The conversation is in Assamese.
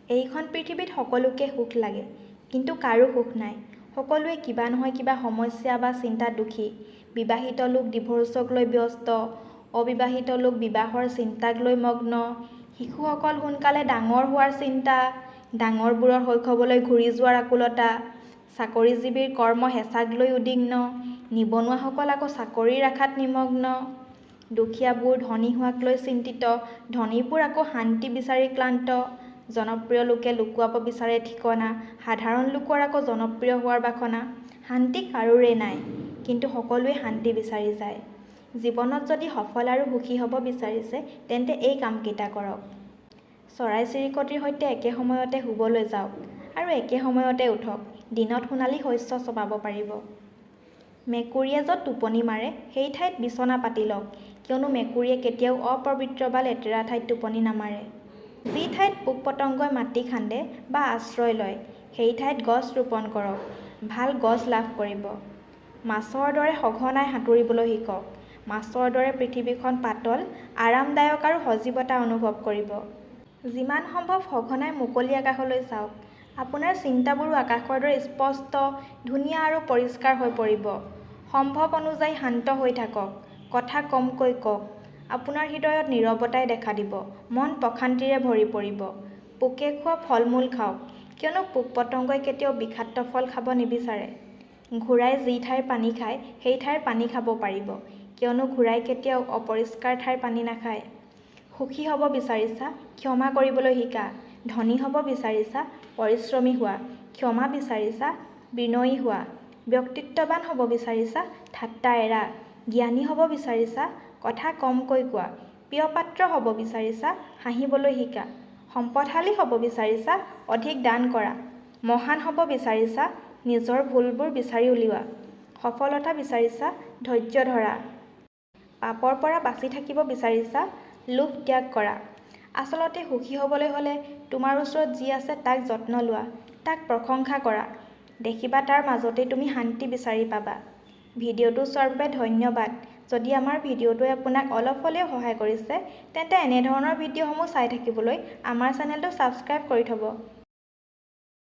এইখন পৃথিৱীত সকলোকে সুখ লাগে, কিন্তু কাৰো সুখ নাই। সকলোৱে কিবা নহয় কিবা সমস্যা বা চিন্তাত দুখী। বিবাহিত লোক ডিভোৰ্চক লৈ ব্যস্ত, অবিবাহিত লোক বিবাহৰ চিন্তাক লৈ মগ্ন, শিশুসকল সোনকালে ডাঙৰ হোৱাৰ চিন্তা, ডাঙৰবোৰৰ শৈশৱলৈ ঘূৰি যোৱাৰ আকুলতা, চাকৰিজীৱীৰ কৰ্ম হেঁচাক লৈ উদ্বিগ্ন, নিবনুৱাসকল আকৌ চাকৰিৰ আশাত নিমগ্ন, দুখীয়াবোৰ ধনী হোৱাক লৈ চিন্তিত, ধনীবোৰ আকৌ শান্তি বিচাৰি ক্লান্ত, জনপ্ৰিয় লোকে লুকুৱাব বিচাৰে ঠিকনা, সাধাৰণ লোকৰ আকৌ জনপ্ৰিয় হোৱাৰ বাসনা। শান্তি কাৰোৰে নাই, কিন্তু সকলোৱে শান্তি বিচাৰি যায়। জীৱনত যদি সফল আৰু সুখী হ'ব বিচাৰিছে, তেন্তে এই কামকেইটা কৰক। চৰাই চিৰিকটিৰ সৈতে একে সময়তে শুবলৈ যাওক আৰু একে সময়তে উঠক। দিনত সোণালী শস্য চপাব পাৰিব। মেকুৰীয়ে য'ত টোপনি মাৰে সেই ঠাইত বিচনা পাতি লওক, কিয়নো মেকুৰীয়ে কেতিয়াও অপবিত্ৰ বা লেতেৰা ঠাইত টোপনি নামাৰে। যি ঠাইত পোক পতংগই মাটি খান্দে বা আশ্ৰয় লয়, সেই ঠাইত গছ ৰোপণ কৰক, ভাল গছ লাভ কৰিব। মাছৰ দৰে সঘনাই সাঁতুৰিবলৈ শিকক। মাছৰ দৰে পৃথিৱীখন পাতল, আৰামদায়ক আৰু সজীৱতা অনুভৱ কৰিব। যিমান সম্ভৱ সঘনাই মুকলি আকাশলৈ চাওক। আপোনাৰ চিন্তাবোৰো আকাশৰ দৰে স্পষ্ট, ধুনীয়া আৰু পৰিষ্কাৰ হৈ পৰিব। সম্ভৱ অনুযায়ী শান্ত হৈ থাকক, কথা কমকৈ কওক। আপোনাৰ হৃদয়ত নীৰৱতাই দেখা দিব, মন প্ৰশান্তিৰে ভৰি পৰিব। পোকে খোৱা ফল মূল খাওক, কিয়নো পোক পতংগই কেতিয়াও বিষাক্ত ফল খাব নিবিচাৰে। ঘোঁৰাই যি ঠাইৰ পানী খায় সেই ঠাইৰ পানী খাব পাৰিব, কিয়নো ঘোঁৰাই কেতিয়াও অপৰিষ্কাৰ ঠাইৰ পানী নাখায়। সুখী হ'ব বিচাৰিছা, ক্ষমা কৰিবলৈ শিকা। ধনী হ'ব বিচাৰিছা, পৰিশ্ৰমী হোৱা। ক্ষমা বিচাৰিছা, বিনয়ী হোৱা। ব্যক্তিত্ববান হ'ব বিচাৰিছা, ঠাট্টা এৰা। জ্ঞানী হ'ব বিচাৰিছা, কথা কমকৈ কোৱা। প্ৰিয়পাত্ৰ হ'ব বিচাৰিছা, হাঁহিবলৈ শিকা। সম্পদশালী হ'ব বিচাৰিছা, অধিক দান কৰা। মহান হ'ব বিচাৰিছা, নিজৰ ভুলবোৰ বিচাৰি উলিওৱা। সফলতা বিচাৰিছা, ধৈৰ্য ধৰা। পাপৰ পৰা বাচি থাকিব বিচাৰিছা, লোভ ত্যাগ কৰা। আচলতে সুখী হ'বলৈ হ'লে তোমাৰ ওচৰত যি আছে তাক যত্ন লোৱা, তাক প্ৰশংসা কৰা। দেখিবা তাৰ মাজতেই তুমি শান্তি বিচাৰি পাবা। ভিডিঅ'টো চোৱাৰ বাবে ধন্যবাদ। যদি আমাৰ ভিডিঅ'টোৱে আপোনাক অলপ হ'লেও সহায় কৰিছে, তেন্তে এনেধৰণৰ ভিডিঅ'সমূহ চাই থাকিবলৈ আমাৰ চেনেলটো ছাবস্ক্ৰাইব কৰি থ'ব।